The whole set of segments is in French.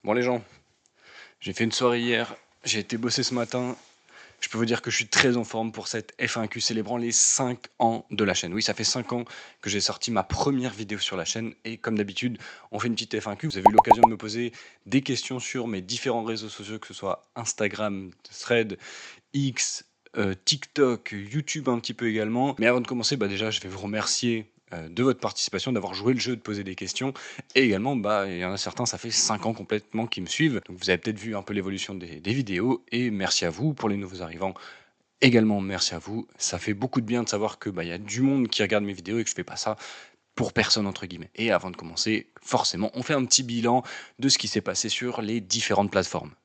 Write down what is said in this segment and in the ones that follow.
Bon les gens, j'ai fait une soirée hier, j'ai été bosser ce matin. Je peux vous dire que je suis très en forme pour cette F1Q célébrant les 5 ans de la chaîne. Oui, ça fait 5 ans que j'ai sorti ma première vidéo sur la chaîne et comme d'habitude, on fait une petite F1Q. Vous avez eu l'occasion de me poser des questions sur mes différents réseaux sociaux, que ce soit Instagram, Thread, X, TikTok, YouTube un petit peu également. Mais avant de commencer, déjà, je vais vous remercier de votre participation, d'avoir joué le jeu, de poser des questions. Et également, il y en a certains, ça fait 5 ans complètement qui me suivent. Donc vous avez peut-être vu un peu l'évolution des vidéos. Et merci à vous pour les nouveaux arrivants. Également, merci à vous. Ça fait beaucoup de bien de savoir que il y a du monde qui regarde mes vidéos et que je fais pas ça pour personne entre guillemets. Et avant de commencer, forcément, on fait un petit bilan de ce qui s'est passé sur les différentes plateformes.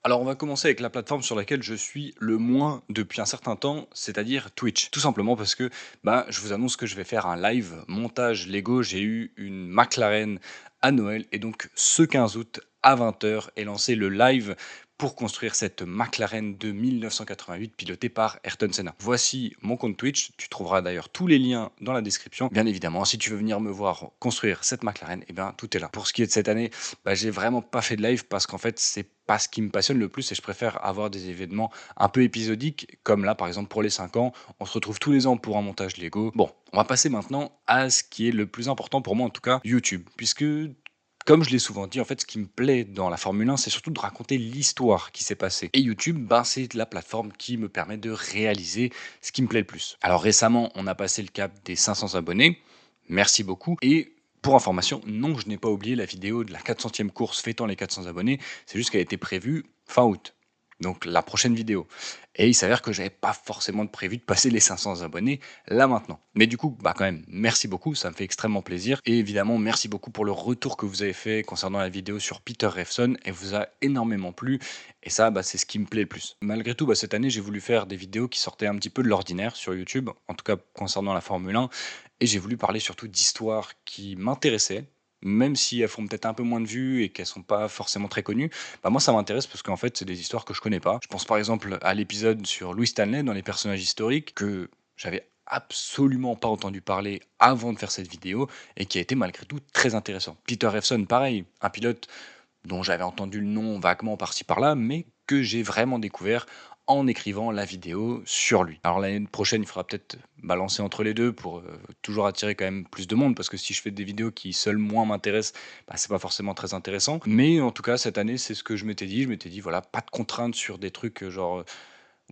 Alors on va commencer avec la plateforme sur laquelle je suis le moins depuis un certain temps, c'est-à-dire Twitch. Tout simplement parce que je vous annonce que je vais faire un live montage Lego. J'ai eu une McLaren à Noël et donc ce 15 août à 20 h est lancé le live pour construire cette McLaren de 1988 pilotée par Ayrton Senna. Voici mon compte Twitch, tu trouveras d'ailleurs tous les liens dans la description. Bien évidemment, si tu veux venir me voir construire cette McLaren, tout est là. Pour ce qui est de cette année, j'ai vraiment pas fait de live parce qu'en fait, c'est pas ce qui me passionne le plus et je préfère avoir des événements un peu épisodiques, comme là, par exemple, pour les 5 ans. On se retrouve tous les ans pour un montage Lego. Bon, on va passer maintenant à ce qui est le plus important pour moi, en tout cas, YouTube. Puisque, comme je l'ai souvent dit, en fait, ce qui me plaît dans la Formule 1, c'est surtout de raconter l'histoire qui s'est passée. Et YouTube, c'est la plateforme qui me permet de réaliser ce qui me plaît le plus. Alors récemment, on a passé le cap des 500 abonnés. Merci beaucoup. Et pour information, non, je n'ai pas oublié la vidéo de la 400e course fêtant les 400 abonnés. C'est juste qu'elle a été prévue fin août. Donc la prochaine vidéo. Et il s'avère que j'avais pas forcément prévu de passer les 500 abonnés là maintenant. Mais du coup, quand même, merci beaucoup, ça me fait extrêmement plaisir. Et évidemment, merci beaucoup pour le retour que vous avez fait concernant la vidéo sur Peter Revson. Elle vous a énormément plu. Et ça, c'est ce qui me plaît le plus. Malgré tout, cette année, j'ai voulu faire des vidéos qui sortaient un petit peu de l'ordinaire sur YouTube, en tout cas concernant la Formule 1. Et j'ai voulu parler surtout d'histoires qui m'intéressaient, même si elles font peut-être un peu moins de vues et qu'elles sont pas forcément très connues. Moi ça m'intéresse parce qu'en fait c'est des histoires que je connais pas. Je pense par exemple à l'épisode sur Louis Stanley dans les personnages historiques que j'avais absolument pas entendu parler avant de faire cette vidéo et qui a été malgré tout très intéressant. Peter Revson, pareil, un pilote dont j'avais entendu le nom vaguement par-ci par-là, mais que j'ai vraiment découvert en écrivant la vidéo sur lui. Alors l'année prochaine, il faudra peut-être balancer entre les deux pour toujours attirer quand même plus de monde, parce que si je fais des vidéos qui seules moi m'intéressent, c'est pas forcément très intéressant. Mais en tout cas, cette année, c'est ce que je m'étais dit. Je m'étais dit, voilà, pas de contraintes sur des trucs genre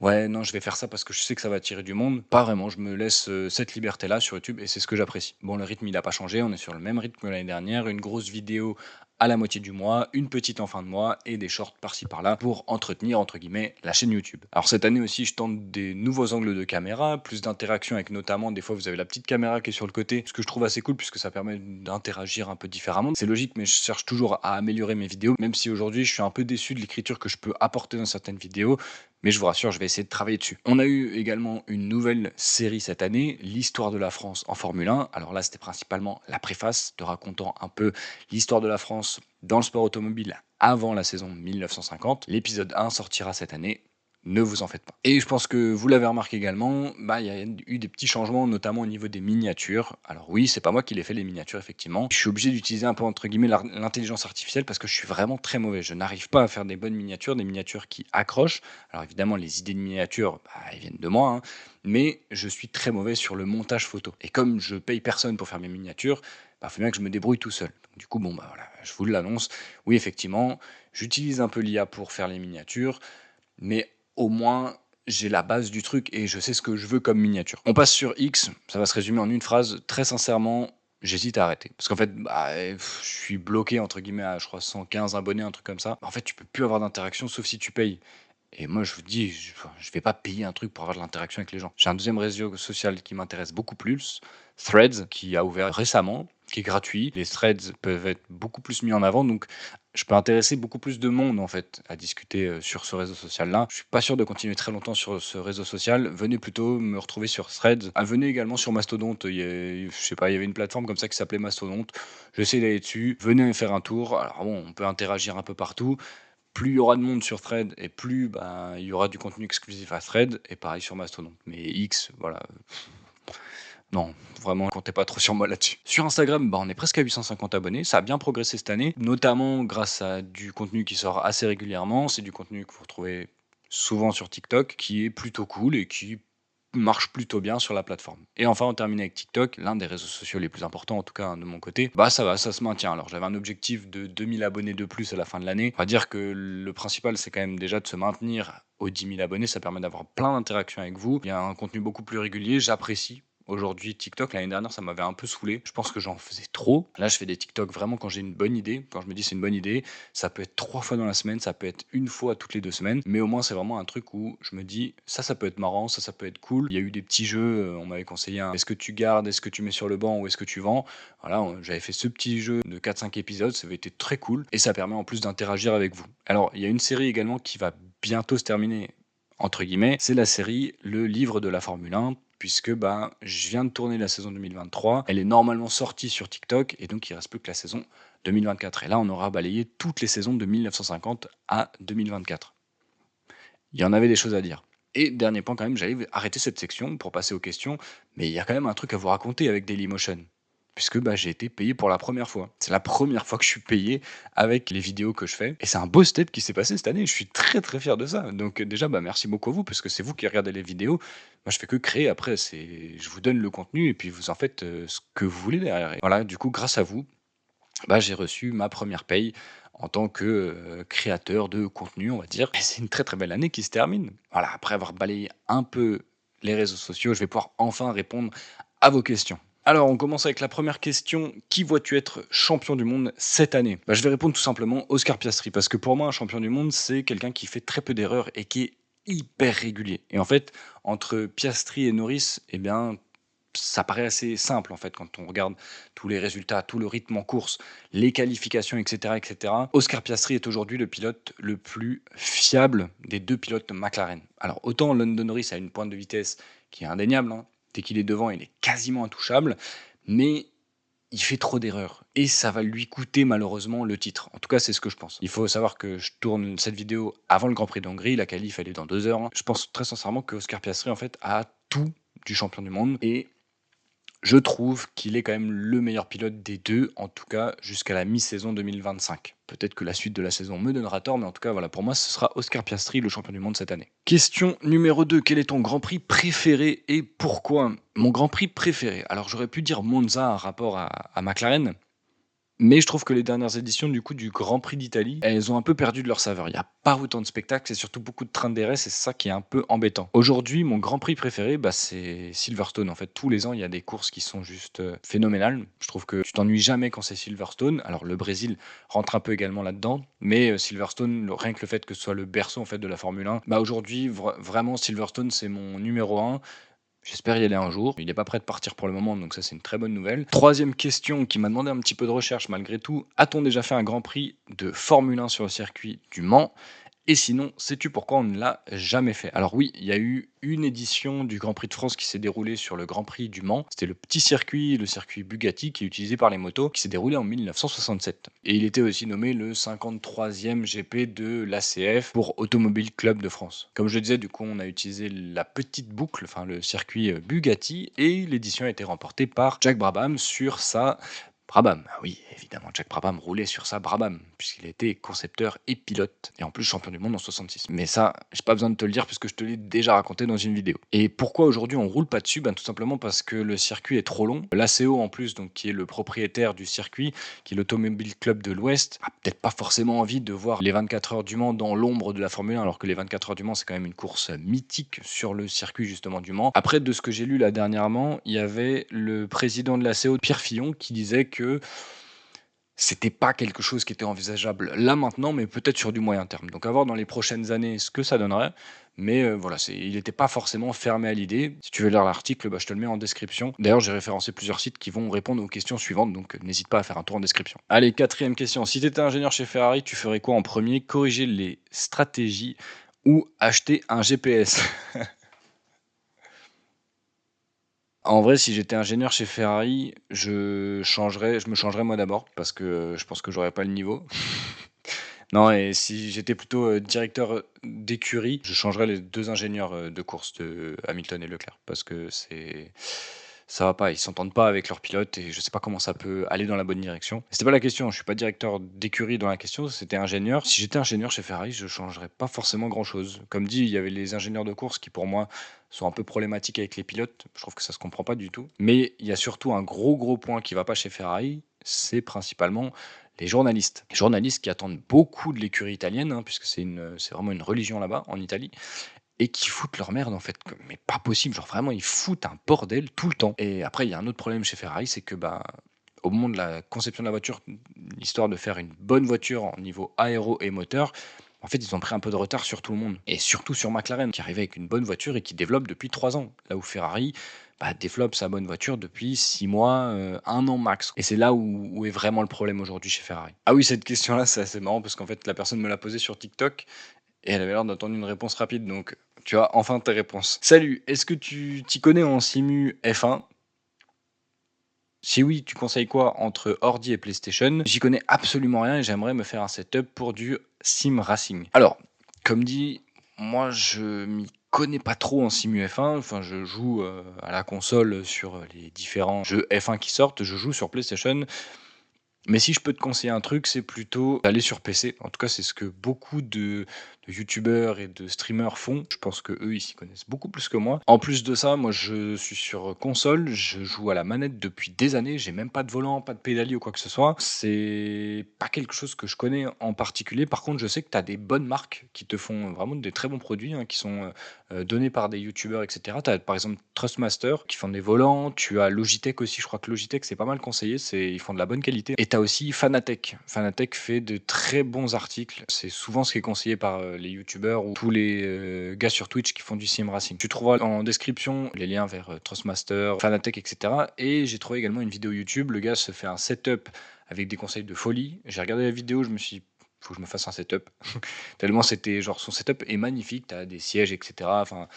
ouais, non, je vais faire ça parce que je sais que ça va attirer du monde. Pas vraiment, je me laisse cette liberté-là sur YouTube et c'est ce que j'apprécie. Bon, le rythme, il n'a pas changé, on est sur le même rythme que l'année dernière, une grosse vidéo à la moitié du mois, une petite en fin de mois et des shorts par-ci par-là pour entretenir, entre guillemets, la chaîne YouTube. Alors cette année aussi, je tente des nouveaux angles de caméra, plus d'interaction avec notamment, des fois vous avez la petite caméra qui est sur le côté, ce que je trouve assez cool puisque ça permet d'interagir un peu différemment. C'est logique, mais je cherche toujours à améliorer mes vidéos, même si aujourd'hui je suis un peu déçu de l'écriture que je peux apporter dans certaines vidéos. Mais je vous rassure, je vais essayer de travailler dessus. On a eu également une nouvelle série cette année, l'histoire de la France en Formule 1. Alors là, c'était principalement la préface, te racontant un peu l'histoire de la France dans le sport automobile avant la saison 1950. L'épisode 1 sortira cette année. Ne vous en faites pas. Et je pense que vous l'avez remarqué également, il y a eu des petits changements, notamment au niveau des miniatures. Alors oui, c'est pas moi qui les fait les miniatures, effectivement. Je suis obligé d'utiliser un peu entre guillemets l'intelligence artificielle parce que je suis vraiment très mauvais. Je n'arrive pas à faire des bonnes miniatures, des miniatures qui accrochent. Alors évidemment, les idées de miniatures, elles viennent de moi, hein, mais je suis très mauvais sur le montage photo. Et comme je paye personne pour faire mes miniatures, il faut bien que je me débrouille tout seul. Donc, du coup, voilà, je vous l'annonce. Oui, effectivement, j'utilise un peu l'IA pour faire les miniatures, mais au moins j'ai la base du truc et je sais ce que je veux comme miniature. On passe sur X, ça va se résumer en une phrase. Très sincèrement, j'hésite à arrêter. Parce qu'en fait, je suis bloqué entre guillemets à je crois 115 abonnés, un truc comme ça. En fait, tu peux plus avoir d'interaction sauf si tu payes. Et moi, je vous dis, je vais pas payer un truc pour avoir de l'interaction avec les gens. J'ai un deuxième réseau social qui m'intéresse beaucoup plus, Threads, qui a ouvert récemment, qui est gratuit. Les threads peuvent être beaucoup plus mis en avant, donc je peux intéresser beaucoup plus de monde en fait à discuter sur ce réseau social-là. Je suis pas sûr de continuer très longtemps sur ce réseau social. Venez plutôt me retrouver sur Threads. Venez également sur Mastodonte. Je sais pas, il y avait une plateforme comme ça qui s'appelait Mastodonte. J'essaie d'aller dessus. Venez faire un tour. Alors bon, on peut interagir un peu partout. plus il y aura de monde sur Thread et plus il y aura du contenu exclusif à Thread, et pareil sur Mastodon. Mais X, voilà, non, vraiment, comptez pas trop sur moi là-dessus. Sur Instagram, on est presque à 850 abonnés. Ça a bien progressé cette année, notamment grâce à du contenu qui sort assez régulièrement. C'est du contenu que vous retrouvez souvent sur TikTok, qui est plutôt cool et qui marche plutôt bien sur la plateforme. Et enfin, on termine avec TikTok, l'un des réseaux sociaux les plus importants, en tout cas de mon côté. Ça va, ça se maintient. Alors, j'avais un objectif de 2000 abonnés de plus à la fin de l'année. On va dire que le principal, c'est quand même déjà de se maintenir aux 10 000 abonnés. Ça permet d'avoir plein d'interactions avec vous. Il y a un contenu beaucoup plus régulier. J'apprécie. Aujourd'hui, TikTok, l'année dernière, ça m'avait un peu saoulé. Je pense que j'en faisais trop. Là, je fais des TikTok vraiment quand j'ai une bonne idée. Quand je me dis c'est une bonne idée, ça peut être 3 fois dans la semaine, ça peut être une fois toutes les 2 semaines. Mais au moins, c'est vraiment un truc où je me dis ça peut être marrant, ça peut être cool. Il y a eu des petits jeux, on m'avait conseillé un est-ce que tu gardes, est-ce que tu mets sur le banc ou est-ce que tu vends. Voilà, j'avais fait ce petit jeu de 4-5 épisodes, ça avait été très cool. Et ça permet en plus d'interagir avec vous. Alors, il y a une série également qui va bientôt se terminer, entre guillemets, c'est la série Le Livre de la Formule 1, puisque je viens de tourner la saison 2023. Elle est normalement sortie sur TikTok, et donc il reste plus que la saison 2024. Et là, on aura balayé toutes les saisons de 1950 à 2024. Il y en avait des choses à dire. Et dernier point quand même, j'allais arrêter cette section pour passer aux questions, mais il y a quand même un truc à vous raconter avec Dailymotion, puisque j'ai été payé pour la première fois. C'est la première fois que je suis payé avec les vidéos que je fais, et c'est un beau step qui s'est passé cette année. Je suis très très fier de ça. Donc déjà, merci beaucoup à vous, parce que c'est vous qui regardez les vidéos. Moi, je fais que créer. Après, je vous donne le contenu et puis vous en faites ce que vous voulez derrière. Et voilà, du coup, grâce à vous, j'ai reçu ma première paye en tant que créateur de contenu, on va dire. Et c'est une très très belle année qui se termine. Voilà, après avoir balayé un peu les réseaux sociaux, je vais pouvoir enfin répondre à vos questions. Alors, on commence avec la première question. Qui vois-tu être champion du monde cette année? Je vais répondre tout simplement Oscar Piastri, parce que pour moi, un champion du monde, c'est quelqu'un qui fait très peu d'erreurs et qui est hyper régulier. Et en fait, entre Piastri et Norris, ça paraît assez simple en fait quand on regarde tous les résultats, tout le rythme en course, les qualifications, etc., etc. Oscar Piastri est aujourd'hui le pilote le plus fiable des 2 pilotes McLaren. Alors autant Lando Norris a une pointe de vitesse qui est indéniable, hein. Dès qu'il est devant, il est quasiment intouchable, mais il fait trop d'erreurs et ça va lui coûter malheureusement le titre. En tout cas, c'est ce que je pense. Il faut savoir que je tourne cette vidéo avant le Grand Prix d'Hongrie, la qualif elle est dans 2 heures. Je pense très sincèrement que Oscar Piastri en fait a tout du champion du monde, et je trouve qu'il est quand même le meilleur pilote des 2, en tout cas jusqu'à la mi-saison 2025. Peut-être que la suite de la saison me donnera tort, mais en tout cas, voilà, pour moi, ce sera Oscar Piastri, le champion du monde cette année. Question numéro 2, quel est ton Grand Prix préféré et pourquoi? Mon Grand Prix préféré, alors j'aurais pu dire Monza en rapport à McLaren, mais je trouve que les dernières éditions du coup du Grand Prix d'Italie, elles ont un peu perdu de leur saveur. Il n'y a pas autant de spectacles, c'est surtout beaucoup de trains de DRS, et c'est ça qui est un peu embêtant. Aujourd'hui, mon Grand Prix préféré, c'est Silverstone. En fait, tous les ans, il y a des courses qui sont juste phénoménales. Je trouve que tu t'ennuies jamais quand c'est Silverstone. Alors le Brésil rentre un peu également là-dedans, mais Silverstone, rien que le fait que ce soit le berceau en fait de la Formule 1, aujourd'hui vraiment Silverstone c'est mon numéro 1. J'espère y aller un jour. Il n'est pas prêt de partir pour le moment, donc ça c'est une très bonne nouvelle. Troisième question qui m'a demandé un petit peu de recherche malgré tout. A-t-on déjà fait un Grand Prix de Formule 1 sur le circuit du Mans? Et sinon, sais-tu pourquoi on ne l'a jamais fait? Alors oui, il y a eu une édition du Grand Prix de France qui s'est déroulée sur le Grand Prix du Mans. C'était le petit circuit, le circuit Bugatti qui est utilisé par les motos, qui s'est déroulé en 1967. Et il était aussi nommé le 53e GP de l'ACF pour Automobile Club de France. Comme je le disais, du coup, on a utilisé la petite boucle, enfin le circuit Bugatti, et l'édition a été remportée par Jack Brabham sur sa Brabham, ah oui, évidemment, Jack Brabham roulait sur sa Brabham, puisqu'il était concepteur et pilote, et en plus champion du monde en 66. Mais ça, j'ai pas besoin de te le dire, puisque je te l'ai déjà raconté dans une vidéo. Et pourquoi aujourd'hui on roule pas dessus? Tout simplement parce que le circuit est trop long. L'ACO en plus, donc qui est le propriétaire du circuit, qui est l'Automobile Club de l'Ouest, a peut-être pas forcément envie de voir les 24 heures du Mans dans l'ombre de la Formule 1, alors que les 24 heures du Mans, c'est quand même une course mythique sur le circuit justement du Mans. Après, de ce que j'ai lu là dernièrement, il y avait le président de l'ACO, Pierre Fillon, qui disait que c'était pas quelque chose qui était envisageable là maintenant, mais peut-être sur du moyen terme. Donc à voir dans les prochaines années ce que ça donnerait. Mais voilà, il n'était pas forcément fermé à l'idée. Si tu veux lire l'article, je te le mets en description. D'ailleurs, j'ai référencé plusieurs sites qui vont répondre aux questions suivantes, donc n'hésite pas à faire un tour en description. Allez, quatrième question. Si tu étais ingénieur chez Ferrari, tu ferais quoi en premier? Corriger les stratégies ou acheter un GPS? En vrai, si j'étais ingénieur chez Ferrari, je me changerais moi d'abord, parce que je pense que j'aurais pas le niveau. Non, et si j'étais plutôt, directeur, d'écurie, je changerais les 2 ingénieurs, de course de Hamilton et Leclerc parce que ça va pas, ils s'entendent pas avec leurs pilotes et je sais pas comment ça peut aller dans la bonne direction. C'était pas la question, je suis pas directeur d'écurie dans la question, c'était ingénieur. Si j'étais ingénieur chez Ferrari, je changerais pas forcément grand-chose. Comme dit, il y avait les ingénieurs de course qui, pour moi, sont un peu problématiques avec les pilotes. Je trouve que ça se comprend pas du tout. Mais il y a surtout un gros point qui va pas chez Ferrari, c'est principalement les journalistes. Les journalistes qui attendent beaucoup de l'écurie italienne, hein, puisque c'est vraiment une religion là-bas, en Italie, et qui foutent leur merde en fait, mais pas possible, genre vraiment ils foutent un bordel tout le temps. Et après il y a un autre problème chez Ferrari, c'est que bah, au moment de la conception de la voiture, histoire de faire une bonne voiture en niveau aéro et moteur, en fait ils ont pris un peu de retard sur tout le monde. Et surtout sur McLaren, qui arrivait avec une bonne voiture et qui développe depuis 3 ans. Là où Ferrari bah, développe sa bonne voiture depuis 6 mois, 1 an max. Et c'est là où est vraiment le problème aujourd'hui chez Ferrari. Ah oui, cette question-là, c'est assez marrant parce qu'en fait la personne me l'a posée sur TikTok et elle avait l'air d'attendre une réponse rapide, donc tu as enfin tes réponses. Salut, est-ce que tu t'y connais en simu F1? Si oui, tu conseilles quoi entre ordi et PlayStation? J'y connais absolument rien et j'aimerais me faire un setup pour du sim racing. Alors, comme dit, moi je m'y connais pas trop en simu F1. Enfin, je joue à la console sur les différents jeux F1 qui sortent. Je joue sur PlayStation. Mais si je peux te conseiller un truc, c'est plutôt d'aller sur PC. En tout cas, c'est ce que beaucoup de youtubeurs et de streamers font. Je pense qu'eux, ils s'y connaissent beaucoup plus que moi. En plus de ça, moi, je suis sur console, je joue à la manette depuis des années, j'ai même pas de volant, pas de pédalier ou quoi que ce soit. C'est pas quelque chose que je connais en particulier. Par contre, je sais que tu as des bonnes marques qui te font vraiment des très bons produits, hein, qui sont donnés par des youtubeurs, etc. Tu as par exemple Trustmaster qui font des volants, tu as Logitech aussi, je crois que Logitech c'est pas mal conseillé, ils font de la bonne qualité. Et tu as aussi Fanatec. Fanatec fait de très bons articles. C'est souvent ce qui est conseillé par les youtubeurs ou tous les gars sur Twitch qui font du sim racing. Tu trouveras en description les liens vers Trustmaster, Fanatec, etc. Et j'ai trouvé également une vidéo YouTube. Le gars se fait un setup avec des conseils de folie. J'ai regardé la vidéo, je me suis dit, faut que je me fasse un setup. Tellement c'était genre son setup est magnifique, tu as des sièges, etc. Enfin,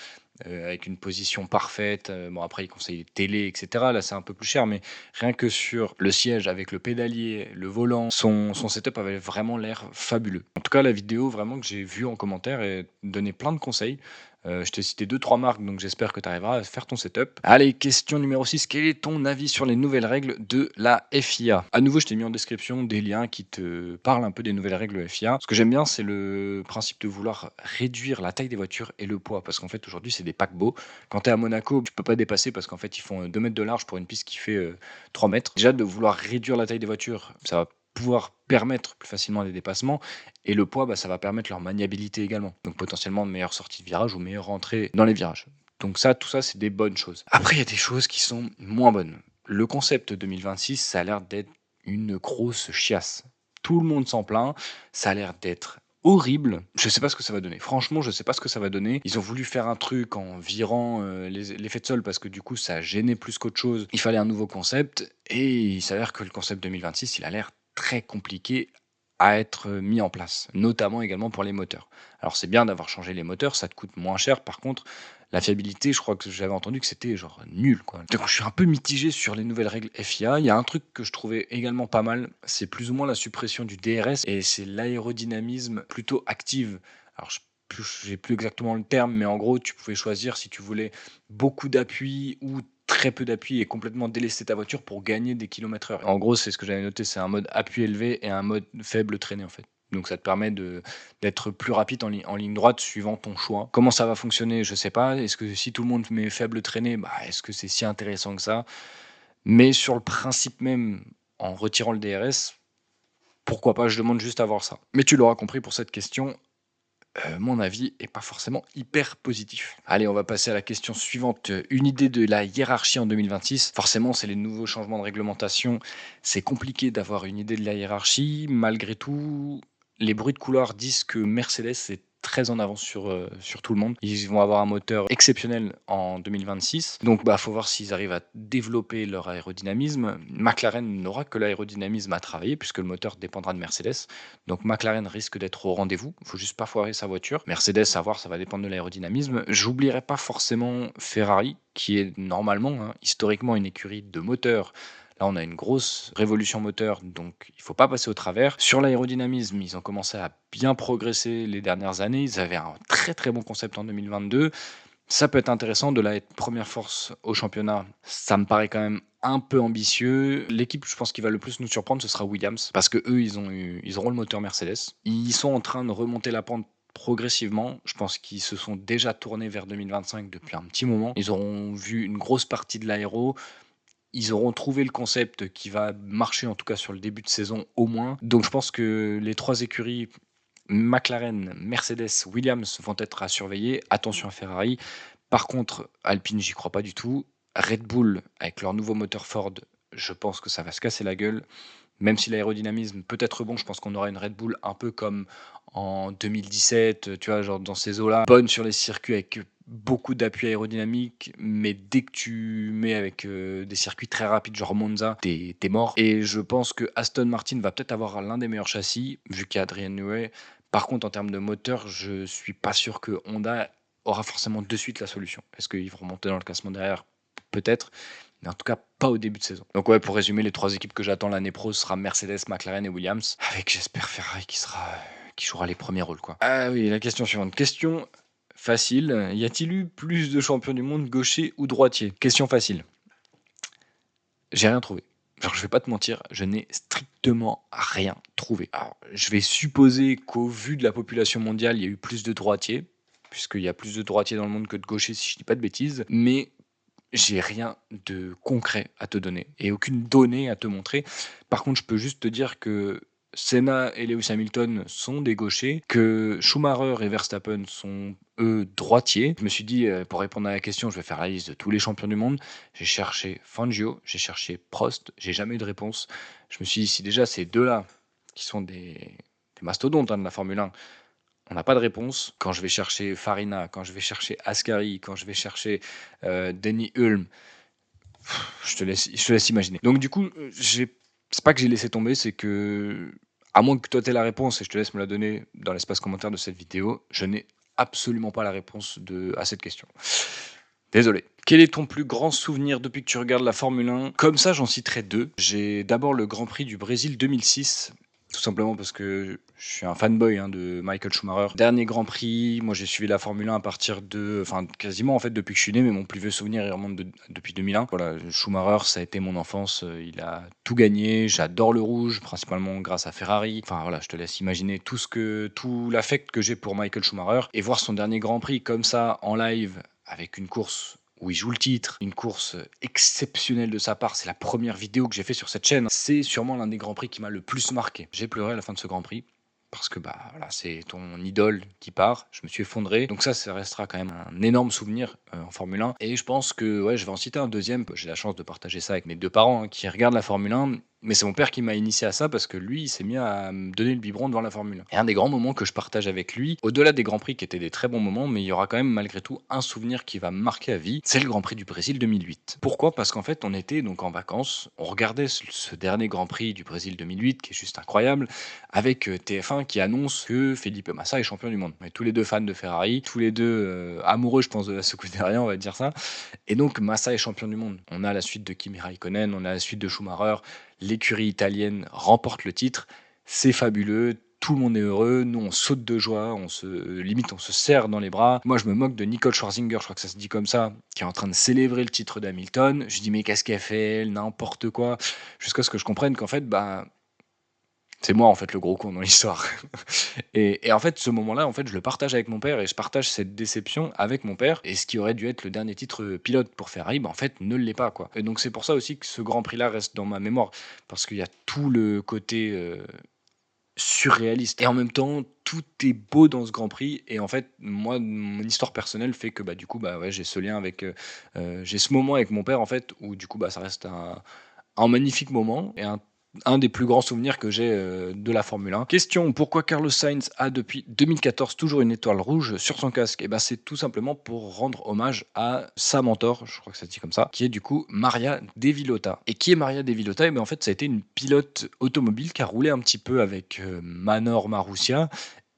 avec une position parfaite. Bon, après, il conseille les télés, etc. Là, c'est un peu plus cher, mais rien que sur le siège avec le pédalier, le volant, son setup avait vraiment l'air fabuleux. En tout cas, la vidéo vraiment que j'ai vue en commentaire et donnait plein de conseils. Je t'ai cité deux trois marques, donc j'espère que tu arriveras à faire ton setup. Allez, question numéro 6. Quel est ton avis sur les nouvelles règles de la FIA? À nouveau, je t'ai mis en description des liens qui te parlent un peu des nouvelles règles FIA. Ce que j'aime bien, c'est le principe de vouloir réduire la taille des voitures et le poids, parce qu'en fait, aujourd'hui, c'est des paquebots. Quand tu es à Monaco, tu peux pas dépasser parce qu'en fait, ils font 2 mètres de large pour une piste qui fait 3 mètres. Déjà, de vouloir réduire la taille des voitures, ça va pouvoir permettre plus facilement des dépassements. Et le poids, bah, ça va permettre leur maniabilité également. Donc potentiellement de meilleures sorties de virage ou meilleures entrées dans les virages. Donc ça, tout ça, c'est des bonnes choses. Après, il y a des choses qui sont moins bonnes. Le concept 2026, ça a l'air d'être une grosse chiasse. Tout le monde s'en plaint. Ça a l'air d'être horrible. Je sais pas ce que ça va donner. Franchement, je sais pas ce que ça va donner. Ils ont voulu faire un truc en virant l'effet de sol parce que du coup, ça gênait plus qu'autre chose. Il fallait un nouveau concept et il s'avère que le concept 2026, il a l'air très compliqué à être mis en place, notamment également pour les moteurs. Alors c'est bien d'avoir changé les moteurs, ça te coûte moins cher. Par contre, la fiabilité, je crois que j'avais entendu que c'était genre nul, quoi. Donc je suis un peu mitigé sur les nouvelles règles FIA. Il y a un truc que je trouvais également pas mal, c'est plus ou moins la suppression du DRS et c'est l'aérodynamisme plutôt active. Alors j'ai plus exactement le terme, mais en gros, tu pouvais choisir si tu voulais beaucoup d'appui ou très peu d'appui et complètement délester ta voiture pour gagner des kilomètres heure. En gros, c'est ce que j'avais noté, c'est un mode appui élevé et un mode faible traîné en fait. Donc ça te permet d'être plus rapide en ligne droite suivant ton choix. Comment ça va fonctionner, je sais pas. Est-ce que si tout le monde met faible traîné, bah, est-ce que c'est si intéressant que ça? Mais sur le principe même, en retirant le DRS, pourquoi pas? Je demande juste à voir ça. Mais tu l'auras compris pour cette question, mon avis est pas forcément hyper positif. Allez, on va passer à la question suivante. Une idée de la hiérarchie en 2026. Forcément, c'est les nouveaux changements de réglementation. C'est compliqué d'avoir une idée de la hiérarchie. Malgré tout, les bruits de couloir disent que Mercedes est très en avance sur tout le monde. Ils vont avoir un moteur exceptionnel en 2026. Donc, bah, faut voir s'ils arrivent à développer leur aérodynamisme. McLaren n'aura que l'aérodynamisme à travailler puisque le moteur dépendra de Mercedes. Donc McLaren risque d'être au rendez-vous. Il faut juste pas foirer sa voiture. Mercedes, à voir, ça va dépendre de l'aérodynamisme. J'oublierai pas forcément Ferrari, qui est normalement, hein, historiquement, une écurie de moteur Là, on a une grosse révolution moteur, donc il faut pas passer au travers. Sur l'aérodynamisme, ils ont commencé à bien progresser les dernières années. Ils avaient un très très bon concept en 2022. Ça peut être intéressant de là être première force au championnat. Ça me paraît quand même un peu ambitieux. L'équipe, je pense, qui va le plus nous surprendre, ce sera Williams, parce que eux, ils auront le moteur Mercedes. Ils sont en train de remonter la pente progressivement. Je pense qu'ils se sont déjà tournés vers 2025 depuis un petit moment. Ils auront vu une grosse partie de l'aéro. Ils auront trouvé le concept qui va marcher, en tout cas sur le début de saison au moins. Donc je pense que les trois écuries, McLaren, Mercedes, Williams, vont être à surveiller. Attention à Ferrari. Par contre, Alpine, j'y crois pas du tout. Red Bull, avec leur nouveau moteur Ford, je pense que ça va se casser la gueule. Même si l'aérodynamisme peut être bon, je pense qu'on aura une Red Bull un peu comme en 2017, tu vois, genre dans ces eaux-là, bonne sur les circuits avec beaucoup d'appui aérodynamique, mais dès que tu mets avec des circuits très rapides, genre Monza, t'es mort. Et je pense que Aston Martin va peut-être avoir l'un des meilleurs châssis, vu qu'il y a Adrian Newey. Par contre, en termes de moteur, je suis pas sûr que Honda aura forcément de suite la solution. Est-ce qu'ils vont remonter dans le classement derrière? Peut-être, mais en tout cas pas au début de saison. Donc ouais, pour résumer, les trois équipes que j'attends l'année pro sera Mercedes, McLaren et Williams, avec j'espère Ferrari qui jouera les premiers rôles quoi. Ah oui, la question suivante. Question facile. Y a-t-il eu plus de champions du monde gauchers ou droitiers? Question facile. J'ai rien trouvé. Genre, je vais pas te mentir, je n'ai strictement rien trouvé. Alors, je vais supposer qu'au vu de la population mondiale, il y a eu plus de droitiers, puisqu'il y a plus de droitiers dans le monde que de gauchers, si je dis pas de bêtises, mais j'ai rien de concret à te donner et aucune donnée à te montrer. Par contre, je peux juste te dire que Senna et Lewis Hamilton sont des gauchers, que Schumacher et Verstappen sont eux droitiers. Je me suis dit, pour répondre à la question, je vais faire la liste de tous les champions du monde. J'ai cherché Fangio, j'ai cherché Prost, j'ai jamais eu de réponse. Je me suis dit, si déjà ces deux-là, qui sont des mastodontes de la Formule 1, on n'a pas de réponse. Quand je vais chercher Farina, quand je vais chercher Ascari, quand je vais chercher Denny Hulme, je te laisse imaginer. Donc du coup, c'est pas que j'ai laissé tomber, c'est que, à moins que toi tu aies la réponse et je te laisse me la donner dans l'espace commentaire de cette vidéo, je n'ai absolument pas la réponse à cette question. Désolé. Quel est ton plus grand souvenir depuis que tu regardes la Formule 1? Comme ça, j'en citerai deux. J'ai d'abord le Grand Prix du Brésil 2006. Tout simplement parce que je suis un fanboy de Michael Schumacher. Dernier Grand Prix, moi j'ai suivi la Formule 1 à partir de, enfin quasiment en fait depuis que je suis né, mais mon plus vieux souvenir il remonte depuis 2001. Voilà, Schumacher ça a été mon enfance, il a tout gagné. J'adore le rouge, principalement grâce à Ferrari. Enfin voilà, je te laisse imaginer tout l'affect que j'ai pour Michael Schumacher et voir son dernier Grand Prix comme ça en live avec une course où il joue le titre, une course exceptionnelle de sa part. C'est la première vidéo que j'ai fait sur cette chaîne. C'est sûrement l'un des grands prix qui m'a le plus marqué. J'ai pleuré à la fin de ce grand prix parce que voilà, c'est ton idole qui part. Je me suis effondré. Donc ça restera quand même un énorme souvenir en Formule 1. Et je pense que ouais, je vais en citer un deuxième. J'ai la chance de partager ça avec mes deux parents qui regardent la Formule 1. Mais c'est mon père qui m'a initié à ça parce que lui, il s'est mis à me donner le biberon devant la Formule 1. Et un des grands moments que je partage avec lui, au-delà des Grands Prix qui étaient des très bons moments, mais il y aura quand même malgré tout un souvenir qui va me marquer à vie, c'est le Grand Prix du Brésil 2008. Pourquoi? Parce qu'en fait, on était donc en vacances, on regardait ce dernier Grand Prix du Brésil 2008 qui est juste incroyable, avec TF1 qui annonce que Felipe Massa est champion du monde. On est tous les deux fans de Ferrari, tous les deux amoureux, je pense, de la Scuderia, on va dire ça. Et donc Massa est champion du monde. On a la suite de Kimi Raikkonen, on a la suite de Schumacher, l'écurie italienne remporte le titre, c'est fabuleux, tout le monde est heureux, nous on saute de joie, limite on se serre dans les bras. Moi je me moque de Nicole Scherzinger, je crois que ça se dit comme ça, qui est en train de célébrer le titre d'Hamilton. Je dis mais qu'est-ce qu'elle fait, elle, n'importe quoi, jusqu'à ce que je comprenne qu'en fait c'est moi en fait le gros con dans l'histoire. Et en fait ce moment-là en fait je le partage avec mon père et je partage cette déception avec mon père, et ce qui aurait dû être le dernier titre pilote pour Ferrari en fait ne l'est pas quoi. Et donc c'est pour ça aussi que ce Grand Prix là reste dans ma mémoire, parce qu'il y a tout le côté surréaliste et en même temps tout est beau dans ce Grand Prix. Et en fait moi mon histoire personnelle fait que du coup ouais, j'ai ce lien avec j'ai ce moment avec mon père en fait où du coup ça reste un magnifique moment et un des plus grands souvenirs que j'ai de la Formule 1. Question, pourquoi Carlos Sainz a depuis 2014 toujours une étoile rouge sur son casque? Et c'est tout simplement pour rendre hommage à sa mentor, je crois que ça se dit comme ça, qui est du coup Maria De Villota. Et qui est Maria De Villota? Et en fait ça a été une pilote automobile qui a roulé un petit peu avec Manor Marussia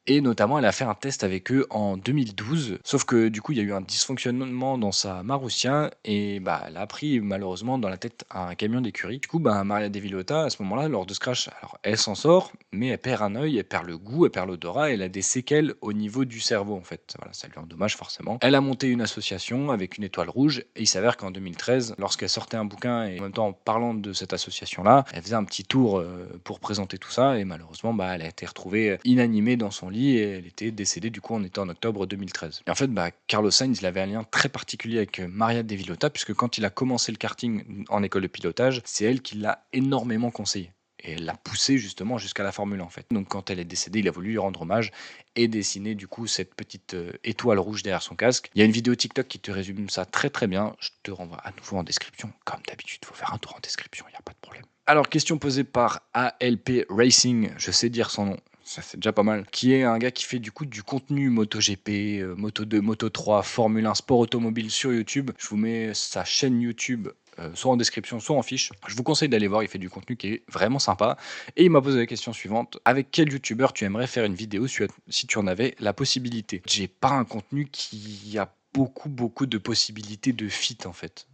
et notamment elle a fait un test avec eux en 2012. Sauf que du coup, il y a eu un dysfonctionnement dans sa Marussia et bah, elle a pris malheureusement dans la tête un camion d'écurie. Du coup, bah, Maria De Villota, à ce moment-là, lors de ce crash, alors elle s'en sort, mais elle perd un œil, elle perd le goût, elle perd l'odorat, elle a des séquelles au niveau du cerveau en fait. Voilà, ça lui endommage forcément. Elle a monté une association avec une étoile rouge et il s'avère qu'en 2013, lorsqu'elle sortait un bouquin et en même temps en parlant de cette association-là, elle faisait un petit tour pour présenter tout ça et malheureusement, bah, elle a été retrouvée inanimée dans son lit et elle était décédée du coup, on était en octobre 2013. Et en fait, bah, Carlos Sainz, il avait un lien très particulier avec Maria De Villota puisque quand il a commencé le karting en école de pilotage, c'est elle qui l'a énormément conseillé. Et elle l'a poussé justement jusqu'à la Formule 1 en fait. Donc quand elle est décédée, il a voulu lui rendre hommage et dessiner du coup cette petite étoile rouge derrière son casque. Il y a une vidéo TikTok qui te résume ça très très bien. Je te renvoie à nouveau en description. Comme d'habitude, il faut faire un tour en description, il n'y a pas de problème. Alors question posée par ALP Racing, je sais dire son nom. Ça c'est déjà pas mal. Qui est un gars qui fait du coup du contenu MotoGP, Moto 2, Moto 3, Formule 1, sport automobile sur YouTube. Je vous mets sa chaîne YouTube soit en description, soit en fiche. Je vous conseille d'aller voir, il fait du contenu qui est vraiment sympa. Et il m'a posé la question suivante, avec quel youtubeur tu aimerais faire une vidéo si tu en avais la possibilité? J'ai pas un contenu qui a beaucoup de possibilités de fit en fait.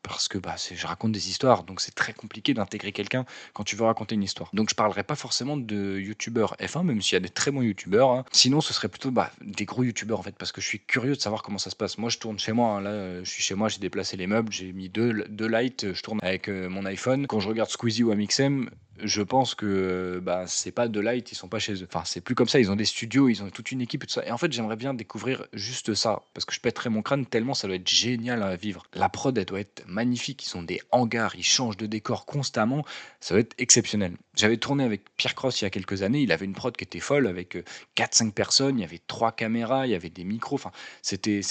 Parce que bah, je raconte des histoires, donc c'est très compliqué d'intégrer quelqu'un quand tu veux raconter une histoire. Donc je parlerai pas forcément de youtubeurs F1, même s'il y a des très bons youtubeurs, hein. Sinon, ce serait plutôt bah, des gros youtubeurs en fait, parce que je suis curieux de savoir comment ça se passe. Moi, je tourne chez moi, hein. Là, je suis chez moi, j'ai déplacé les meubles, j'ai mis deux lights, je tourne avec mon iPhone. Quand je regarde Squeezie ou Amixem, je pense que bah, c'est pas de light, ils sont pas chez eux. Enfin, c'est plus comme ça, ils ont des studios, ils ont toute une équipe et tout ça. Et en fait, j'aimerais bien découvrir juste ça, parce que je pèterais mon crâne tellement ça doit être génial à vivre. La prod, elle doit être magnifique, ils ont des hangars, ils changent de décor constamment, ça doit être exceptionnel. J'avais tourné avec Pierre Cross il y a quelques années, il avait une prod qui était folle, avec 4-5 personnes, il y avait 3 caméras, il y avait des micros, enfin, c'était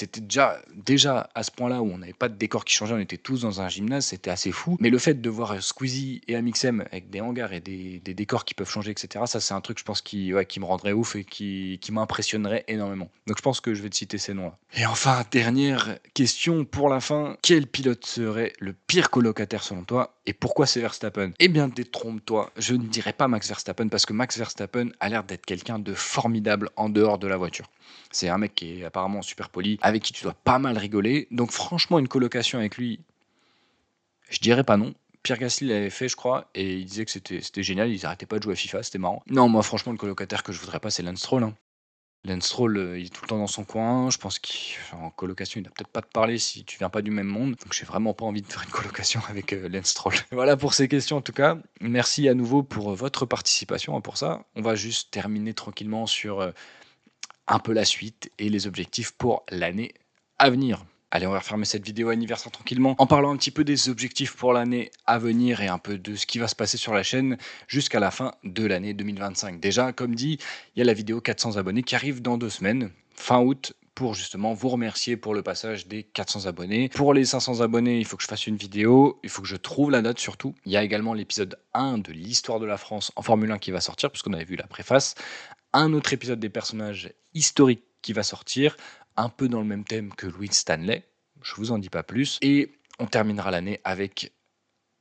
déjà à ce point-là où on n'avait pas de décor qui changeait, on était tous dans un gymnase, c'était assez fou. Mais le fait de voir Squeezie et Amixem avec des hangars et des décors qui peuvent changer, etc., ça c'est un truc, je pense, qui me rendrait ouf et qui m'impressionnerait énormément. Donc je pense que je vais te citer ces noms-là. Et enfin, dernière question pour la fin. Quel pilote serait le pire colocataire selon toi et pourquoi c'est Verstappen? Eh bien, détrompe-toi, je ne dirais pas Max Verstappen parce que Max Verstappen a l'air d'être quelqu'un de formidable en dehors de la voiture. C'est un mec qui est apparemment super poli, avec qui tu dois pas mal rigoler. Donc franchement, une colocation avec lui, je dirais pas non. Pierre Gasly l'avait fait, je crois, et il disait que c'était génial, ils arrêtaient pas de jouer à FIFA, c'était marrant. Non, moi franchement, le colocataire que je voudrais pas, c'est Lance Stroll, hein. Lance Stroll, il est tout le temps dans son coin. Je pense qu'en colocation, il n'a peut-être pas te parler si tu viens pas du même monde. Donc j'ai vraiment pas envie de faire une colocation avec Lance Stroll. Voilà pour ces questions en tout cas. Merci à nouveau pour votre participation, hein, pour ça. On va juste terminer tranquillement sur un peu la suite et les objectifs pour l'année à venir. Allez, on va refermer cette vidéo anniversaire tranquillement en parlant un petit peu des objectifs pour l'année à venir et un peu de ce qui va se passer sur la chaîne jusqu'à la fin de l'année 2025. Déjà, comme dit, il y a la vidéo 400 abonnés qui arrive dans 2 semaines, fin août, pour justement vous remercier pour le passage des 400 abonnés. Pour les 500 abonnés, il faut que je fasse une vidéo, il faut que je trouve la date surtout. Il y a également l'épisode 1 de l'histoire de la France en Formule 1 qui va sortir, puisqu'on avait vu la préface. Un autre épisode des personnages historiques qui va sortir, un peu dans le même thème que Louis Stanley, je vous en dis pas plus, et on terminera l'année avec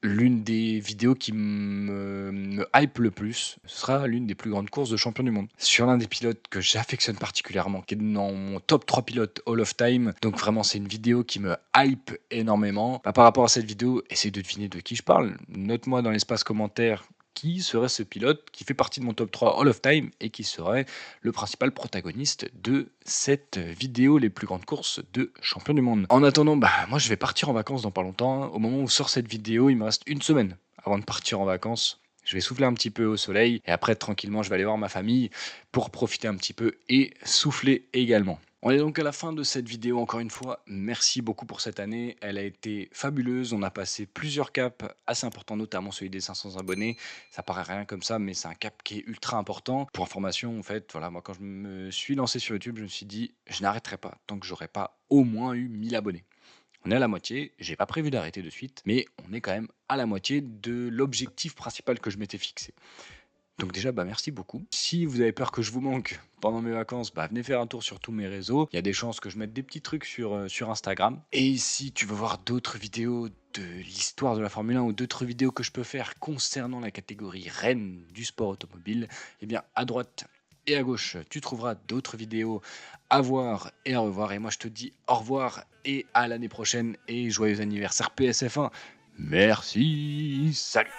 l'une des vidéos qui me hype le plus. Ce sera l'une des plus grandes courses de champion du monde. Sur l'un des pilotes que j'affectionne particulièrement, qui est dans mon top 3 pilotes All of Time. Donc vraiment, c'est une vidéo qui me hype énormément. Bah, par rapport à cette vidéo, essayez de deviner de qui je parle. Note-moi dans l'espace commentaire qui serait ce pilote qui fait partie de mon top 3 All of Time et qui serait le principal protagoniste de cette vidéo, les plus grandes courses de champion du monde. En attendant, bah moi je vais partir en vacances dans pas longtemps, hein. Au moment où sort cette vidéo, il me reste une semaine avant de partir en vacances. Je vais souffler un petit peu au soleil et après tranquillement je vais aller voir ma famille pour profiter un petit peu et souffler également. On est donc à la fin de cette vidéo, encore une fois, merci beaucoup pour cette année, elle a été fabuleuse, on a passé plusieurs caps assez importants, notamment celui des 500 abonnés, ça paraît rien comme ça, mais c'est un cap qui est ultra important. Pour information, en fait, voilà, moi quand je me suis lancé sur YouTube, je me suis dit, je n'arrêterai pas tant que j'aurai pas au moins eu 1000 abonnés. On est à la moitié, j'ai pas prévu d'arrêter de suite, mais on est quand même à la moitié de l'objectif principal que je m'étais fixé. Donc déjà, bah merci beaucoup. Si vous avez peur que je vous manque pendant mes vacances, bah venez faire un tour sur tous mes réseaux. Il y a des chances que je mette des petits trucs sur Instagram. Et si tu veux voir d'autres vidéos de l'histoire de la Formule 1 ou d'autres vidéos que je peux faire concernant la catégorie reine du sport automobile, eh bien à droite, et à gauche, tu trouveras d'autres vidéos à voir et à revoir. Et moi, je te dis au revoir et à l'année prochaine et joyeux anniversaire PSF1. Merci, salut.